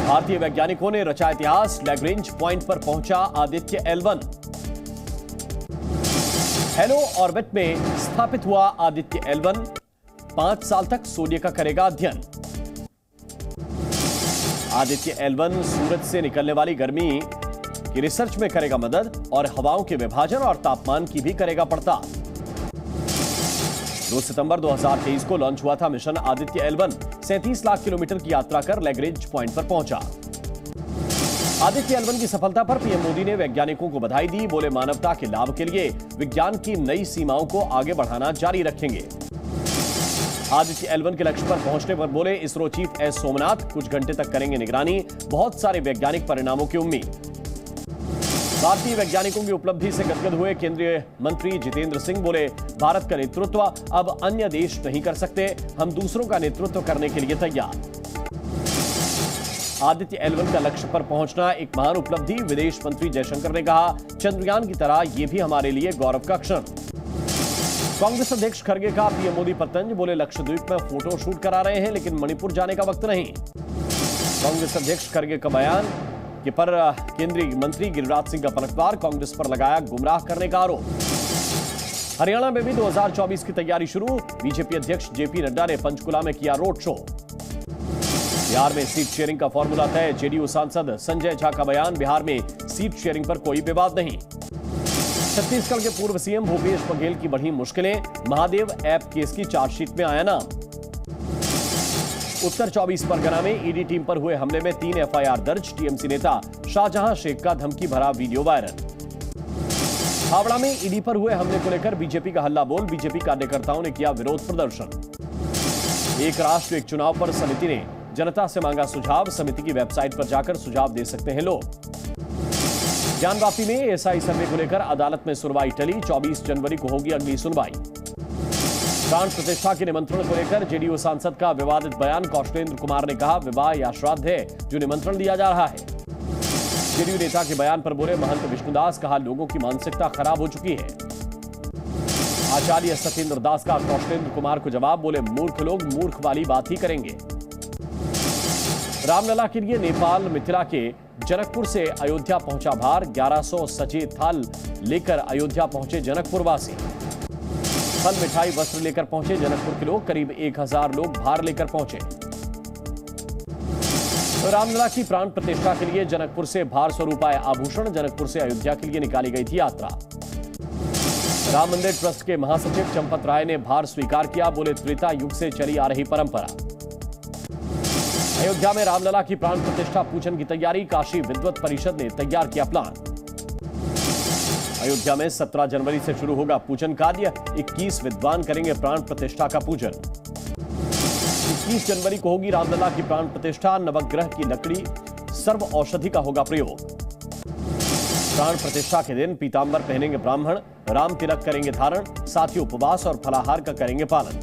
भारतीय वैज्ञानिकों ने रचा इतिहास, लैग्रेंज पॉइंट पर पहुंचा आदित्य L1। हेलो ऑर्बिट में स्थापित हुआ आदित्य L1, 5 साल तक सूर्य का करेगा अध्ययन। आदित्य L1 सूरज से निकलने वाली गर्मी की रिसर्च में करेगा मदद और हवाओं के विभाजन और तापमान की भी करेगा पड़ताल। 2 सितंबर 2023 को लॉन्च हुआ था mission Aditya L1। 37 lakh kilometre की यात्रा कर लैग्रेंज पॉइंट पर पहुंचा। आदित्य L1 की सफलता पर पीएम मोदी ने वैज्ञानिकों को बधाई दी। बोले, मानवता के लाभ के लिए विज्ञान की नई सीमाओं को आगे बढ़ाना जारी रखेंगे। आदित्य L1 के लक्ष्य पर पहुंचने पर बोले इसरो चीफ एस सोमनाथ, कुछ घंटे तक करेंगे निगरानी, बहुत सारे वैज्ञानिक परिणामों की उम्मीद। भारतीय वैज्ञानिकों की उपलब्धि से गदगद हुए केंद्रीय मंत्री जितेंद्र सिंह। बोले, भारत का नेतृत्व अब अन्य देश नहीं कर सकते, हम दूसरों का नेतृत्व करने के लिए तैयार। आदित्य L1 का लक्ष्य पर पहुंचना एक महान उपलब्धि, विदेश मंत्री जयशंकर ने कहा, चंद्रयान की तरह यह भी हमारे लिए गौरव का क्षण। कांग्रेस अध्यक्ष खड़गे का पीएम मोदी पर तंज। बोले, लक्षद्वीप में फोटो शूट करा रहे हैं लेकिन मणिपुर जाने का वक्त नहीं। कांग्रेस अध्यक्ष खड़गे का बयान कि पर केंद्रीय मंत्री गिरिराज सिंह का पलटवार, कांग्रेस पर लगाया गुमराह करने का आरोप। हरियाणा में भी 2024 की तैयारी शुरू, बीजेपी अध्यक्ष जेपी नड्डा ने पंचकुला में किया रोड शो। बिहार में सीट शेयरिंग का फॉर्मूला तय, जेडीयू सांसद संजय झा का बयान, बिहार में सीट शेयरिंग पर कोई विवाद नहीं। छत्तीसगढ़ के पूर्व सीएम भूपेश बघेल की बढ़ी मुश्किलें, महादेव ऐप केस की चार्जशीट में आया नाम। उत्तर 24 परगना में ईडी टीम पर हुए हमले में 3 एफआईआर दर्ज, टीएमसी नेता शाहजहां शेख का धमकी भरा वीडियो वायरल। हावड़ा में ईडी पर हुए हमले को लेकर बीजेपी का हल्ला बोल, बीजेपी कार्यकर्ताओं ने किया विरोध प्रदर्शन। एक राष्ट्र एक चुनाव पर समिति ने जनता से मांगा सुझाव, समिति की वेबसाइट पर जाकर सुझाव दे सकते हैं लोग। ज्ञानवापी में एएसआई सर्वे को लेकर अदालत में सुनवाई टली, 24 जनवरी को होगी अगली सुनवाई। प्राण प्रतिष्ठा के निमंत्रण को लेकर जेडीयू सांसद का विवादित बयान, कौशलेंद्र कुमार ने कहा, विवाह या श्राद्ध है जो निमंत्रण दिया जा रहा है। जेडीयू नेता के बयान पर बोले महंत विष्णुदास, कहा लोगों की मानसिकता खराब हो चुकी है। आचार्य सत्येंद्र दास का कौशलेंद्र कुमार को जवाब, बोले मूर्ख लोग मूर्ख वाली बात ही करेंगे। रामलला के लिए नेपाल मिथिला के जनकपुर से अयोध्या पहुंचा भार, 1100 सजे थाल लेकर अयोध्या पहुंचे जनकपुर वासी। फल मिठाई वस्त्र लेकर पहुंचे जनकपुर के लोग, करीब 1000 लोग भार लेकर पहुंचे। रामलला की प्राण प्रतिष्ठा के लिए जनकपुर से भार स्वरूप आए आभूषण, जनकपुर से अयोध्या के लिए निकाली गई थी यात्रा। राम मंदिर ट्रस्ट के महासचिव चंपत राय ने भार स्वीकार किया, बोले त्रेता युग से चली आ रही परंपरा। अयोध्या में रामलला की प्राण प्रतिष्ठा पूजन की तैयारी, काशी विद्वत परिषद ने तैयार किया प्लान। अयोध्या में 17 जनवरी से शुरू होगा पूजन कार्य, 21 विद्वान करेंगे प्राण प्रतिष्ठा का पूजन। 21 जनवरी को होगी रामलला की प्राण प्रतिष्ठा, नवग्रह की लकड़ी सर्व औषधि का होगा प्रयोग। प्राण प्रतिष्ठा के दिन पीतांबर पहनेंगे ब्राह्मण, राम तिलक करेंगे धारण, साथ ही उपवास और फलाहार का करेंगे पालन।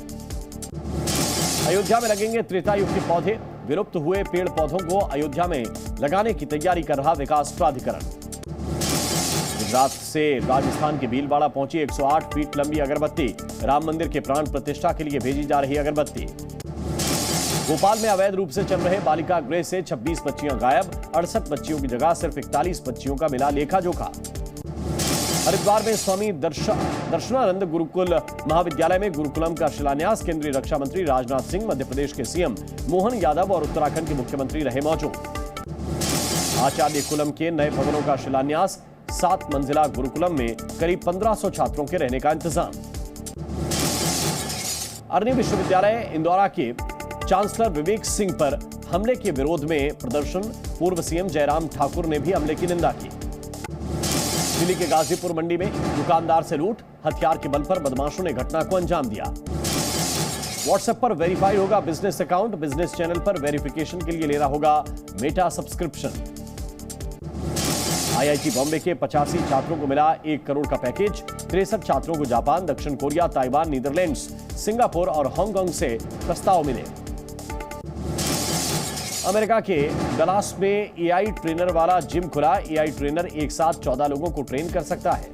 अयोध्या में लगेंगे त्रेता युग के पौधे, विलुप्त हुए पेड़ पौधों को अयोध्या में लगाने की तैयारी कर रहा विकास प्राधिकरण। गुजरात से राजस्थान के भीलवाड़ा पहुंची 108 फीट लंबी अगरबत्ती, राम मंदिर के प्राण प्रतिष्ठा के लिए भेजी जा रही अगरबत्ती। भोपाल में अवैध रूप से चल रहे बालिका गृह से 26 बच्चियां गायब, 68 बच्चियों की जगह सिर्फ 41 बच्चियों का मिला लेखा जोखा। हरिद्वार में स्वामी दर्शनानंद गुरुकुल महाविद्यालय में गुरुकुलम का शिलान्यास, केंद्रीय रक्षा मंत्री राजनाथ सिंह, मध्य प्रदेश के सीएम मोहन यादव और उत्तराखंड के मुख्यमंत्री रहे मौजूद। आचार्य कुलम के नए भवनों का शिलान्यास, 7 मंजिला गुरुकुलम में करीब 1500 छात्रों के रहने का इंतजाम। अरनी विश्वविद्यालय इंदौरा के चांसलर विवेक सिंह पर हमले के विरोध में प्रदर्शन, पूर्व सीएम जयराम ठाकुर ने भी हमले की निंदा की। दिल्ली के गाजीपुर मंडी में दुकानदार से लूट, हथियार के बल पर बदमाशों ने घटना को अंजाम दिया। व्हाट्सएप पर वेरीफाई होगा बिजनेस अकाउंट, बिजनेस चैनल पर वेरिफिकेशन के लिए लेना होगा मेटा सब्सक्रिप्शन। आईआईटी बॉम्बे के 85 छात्रों को मिला 1 करोड़ का पैकेज, 63 छात्रों को जापान, दक्षिण कोरिया, ताइवान, नीदरलैंड्स, सिंगापुर और हांगकांग से प्रस्ताव मिले। अमेरिका के डलास में एआई ट्रेनर वाला जिम खुला, एआई ट्रेनर एक साथ 14 लोगों को ट्रेन कर सकता है।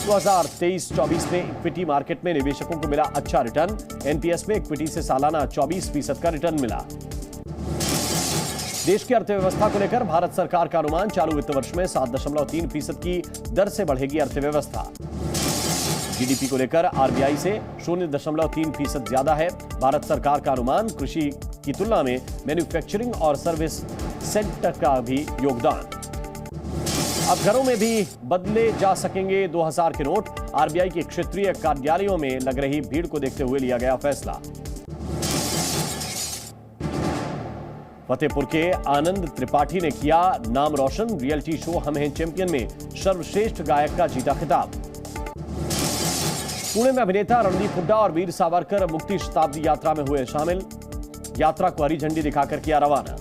2023-24 में इक्विटी मार्केट में निवेशकों को मिला अच्छा रिटर्न, एनपीएस में इक्विटी से सालाना 24% का रिटर्न मिला। देश की अर्थव्यवस्था को लेकर भारत सरकार का अनुमान, चालू वित्त वर्ष में 7.3% की दर से बढ़ेगी अर्थव्यवस्था। जीडीपी को लेकर आरबीआई से 0.3% ज्यादा है भारत सरकार का अनुमान। कृषि की तुलना में मैन्युफैक्चरिंग और सर्विस सेक्टर का भी योगदान। अब घरों में भी बदले जा सकेंगे 2000 के नोट। आरबीआई के क्षेत्रीय कार्यालयों में लग रही भीड़ को देखते हुए लिया गया फैसला। फतेहपुर के आनंद त्रिपाठी ने किया नाम रोशन। रियलिटी शो हम हैं चैंपियन में सर्वश्रेष्ठ गायक का जीता खिताब। पुणे में अभिनेता रणदीप हुड्डा और वीर सावरकर मुक्ति शताब्दी यात्रा में हुए शामिल। यात्रा को हरी झंडी दिखाकर किया रवाना।